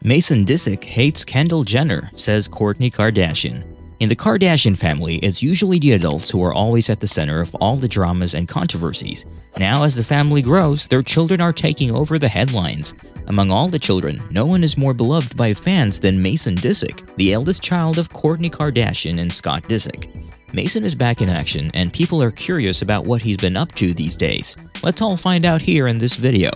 Mason Disick hates Kendall Jenner, says Kourtney Kardashian. In the Kardashian family, it's usually the adults who are always at the center of all the dramas and controversies. Now, as the family grows, their children are taking over the headlines. Among all the children, no one is more beloved by fans than Mason Disick, the eldest child of Kourtney Kardashian and Scott Disick. Mason is back in action, and people are curious about what he's been up to these days. Let's all find out here in this video.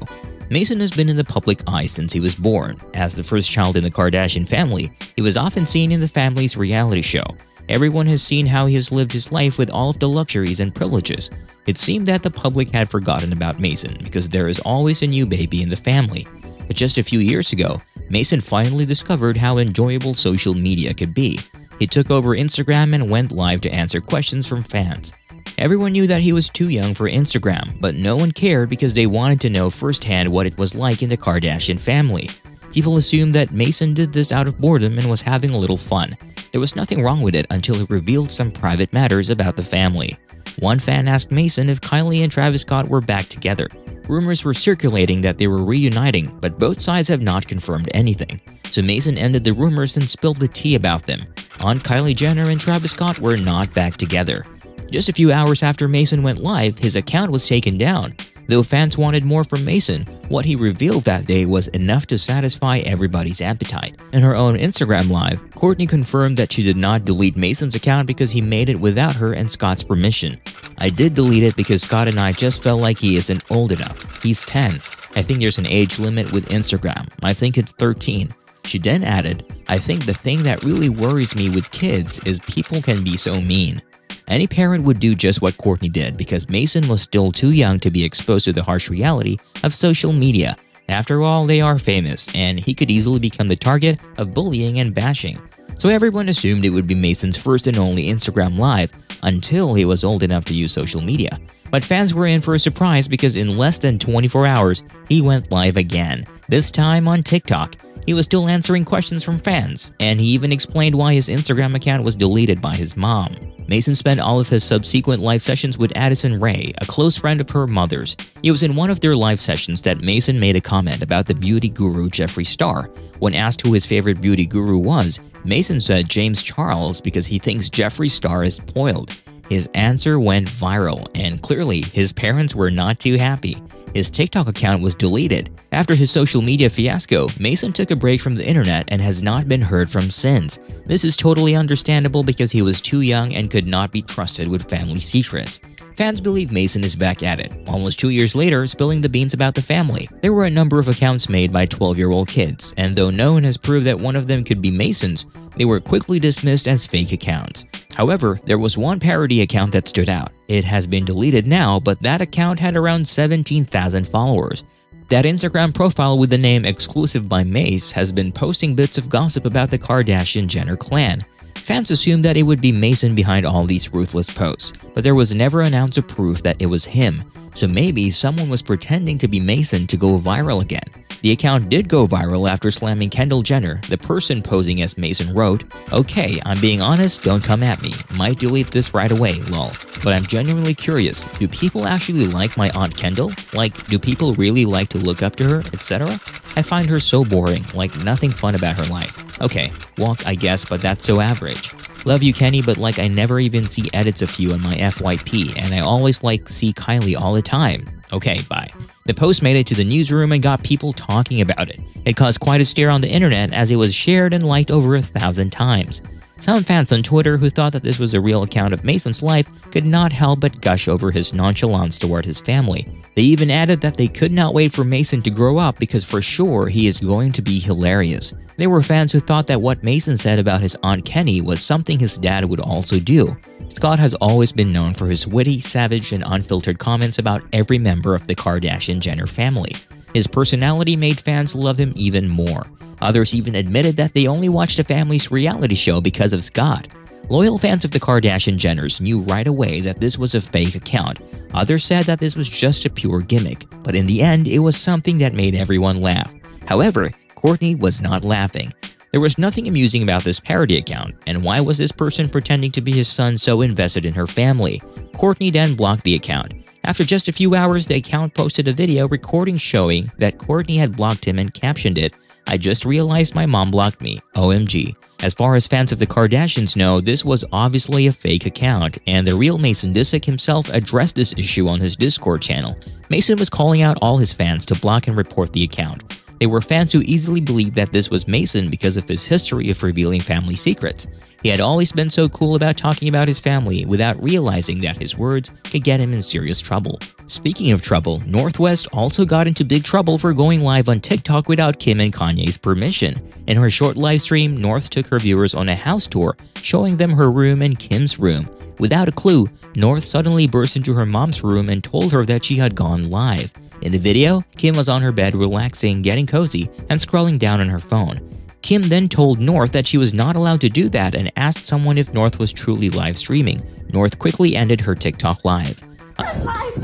Mason has been in the public eye since he was born. As the first child in the Kardashian family, he was often seen in the family's reality show. Everyone has seen how he has lived his life with all of the luxuries and privileges. It seemed that the public had forgotten about Mason because there is always a new baby in the family. But just a few years ago, Mason finally discovered how enjoyable social media could be. He took over Instagram and went live to answer questions from fans. Everyone knew that he was too young for Instagram, but no one cared because they wanted to know firsthand what it was like in the Kardashian family. People assumed that Mason did this out of boredom and was having a little fun. There was nothing wrong with it until he revealed some private matters about the family. One fan asked Mason if Kylie and Travis Scott were back together. Rumors were circulating that they were reuniting, but both sides have not confirmed anything. So Mason ended the rumors and spilled the tea about them. Kylie Jenner and Travis Scott were not back together. Just a few hours after Mason went live, his account was taken down. Though fans wanted more from Mason, what he revealed that day was enough to satisfy everybody's appetite. In her own Instagram live, Kourtney confirmed that she did not delete Mason's account because he made it without her and Scott's permission. "I did delete it because Scott and I just felt like he isn't old enough. He's 10. I think there's an age limit with Instagram. I think it's 13. She then added, "I think the thing that really worries me with kids is people can be so mean." Any parent would do just what Kourtney did because Mason was still too young to be exposed to the harsh reality of social media. After all, they are famous, and he could easily become the target of bullying and bashing. So everyone assumed it would be Mason's first and only Instagram live until he was old enough to use social media. But fans were in for a surprise because in less than 24 hours, he went live again, this time on TikTok. He was still answering questions from fans, and he even explained why his Instagram account was deleted by his mom. Mason spent all of his subsequent live sessions with Addison Rae, a close friend of her mother's. It was in one of their live sessions that Mason made a comment about the beauty guru Jeffree Star. When asked who his favorite beauty guru was, Mason said James Charles because he thinks Jeffree Star is spoiled. His answer went viral, and clearly his parents were not too happy. His TikTok account was deleted. After his social media fiasco, Mason took a break from the internet and has not been heard from since. This is totally understandable because he was too young and could not be trusted with family secrets. Fans believe Mason is back at it, almost 2 years later, spilling the beans about the family. There were a number of accounts made by 12-year-old kids, and though no one has proved that one of them could be Mason's, they were quickly dismissed as fake accounts. However, there was one parody account that stood out. It has been deleted now, but that account had around 17,000 followers. That Instagram profile with the name Exclusive by Mace has been posting bits of gossip about the Kardashian-Jenner clan. Fans assumed that it would be Mason behind all these ruthless posts, but there was never an ounce of proof that it was him. So maybe someone was pretending to be Mason to go viral again. The account did go viral after slamming Kendall Jenner. The person posing as Mason wrote, "Okay, I'm being honest, don't come at me. Might delete this right away, lol. But I'm genuinely curious, do people actually like my Aunt Kendall? Like, do people really like to look up to her, etc.? I find her so boring, like nothing fun about her life. Okay, walk I guess, but that's so average. Love you Kenny, but like I never even see edits of you on my FYP, and I always like see Kylie all the time. Okay, bye." The post made it to the newsroom and got people talking about it. It caused quite a stir on the internet as it was shared and liked over 1,000 times. Some fans on Twitter who thought that this was a real account of Mason's life could not help but gush over his nonchalance toward his family. They even added that they could not wait for Mason to grow up because for sure he is going to be hilarious. There were fans who thought that what Mason said about his Aunt Kenny was something his dad would also do. Scott has always been known for his witty, savage, and unfiltered comments about every member of the Kardashian-Jenner family. His personality made fans love him even more. Others even admitted that they only watched the family's reality show because of Scott. Loyal fans of the Kardashian-Jenners knew right away that this was a fake account. Others said that this was just a pure gimmick, but in the end, it was something that made everyone laugh. However, Kourtney was not laughing. There was nothing amusing about this parody account, and why was this person pretending to be his son so invested in her family? Kourtney then blocked the account. After just a few hours, the account posted a video recording showing that Kourtney had blocked him and captioned it, I just realized my mom blocked me. OMG. As far as fans of the Kardashians know, this was obviously a fake account, and the real Mason Disick himself addressed this issue on his Discord channel. Mason was calling out all his fans to block and report the account. They were fans who easily believed that this was Mason because of his history of revealing family secrets. He had always been so cool about talking about his family without realizing that his words could get him in serious trouble. Speaking of trouble, North West also got into big trouble for going live on TikTok without Kim and Kanye's permission. In her short live stream, North took her viewers on a house tour, showing them her room and Kim's room. Without a clue, North suddenly burst into her mom's room and told her that she had gone live. In the video, Kim was on her bed relaxing, getting cozy, and scrolling down on her phone. Kim then told North that she was not allowed to do that and asked someone if North was truly live streaming. North quickly ended her TikTok live. I'm live!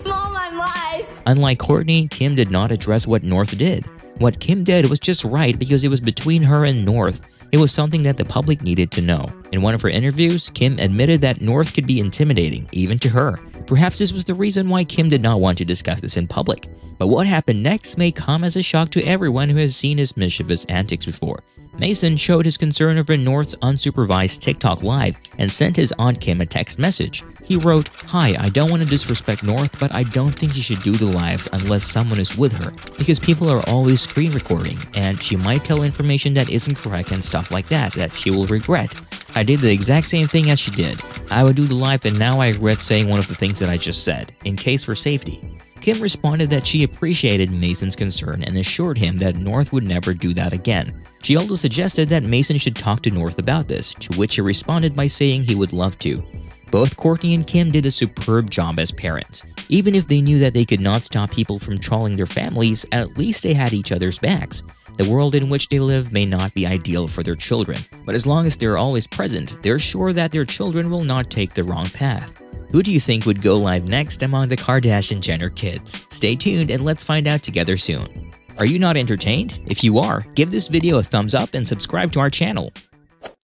Mom, I'm live! Unlike Kourtney, Kim did not address what North did. What Kim did was just right because it was between her and North. It was something that the public needed to know. In one of her interviews, Kim admitted that North could be intimidating, even to her. Perhaps this was the reason why Kim did not want to discuss this in public. But what happened next may come as a shock to everyone who has seen his mischievous antics before. Mason showed his concern over North's unsupervised TikTok live and sent his Aunt Kim a text message. He wrote, "Hi, I don't want to disrespect North, but I don't think she should do the lives unless someone is with her, because people are always screen recording, and she might tell information that isn't correct and stuff like that she will regret. I did the exact same thing as she did. I would do the live and now I regret saying one of the things that I just said, in case for safety." Kim responded that she appreciated Mason's concern and assured him that North would never do that again. She also suggested that Mason should talk to North about this, to which he responded by saying he would love to. Both Kourtney and Kim did a superb job as parents. Even if they knew that they could not stop people from trolling their families, at least they had each other's backs. The world in which they live may not be ideal for their children, but as long as they're always present, they're sure that their children will not take the wrong path. Who do you think would go live next among the Kardashian-Jenner kids? Stay tuned and let's find out together soon. Are you not entertained? If you are, give this video a thumbs up and subscribe to our channel.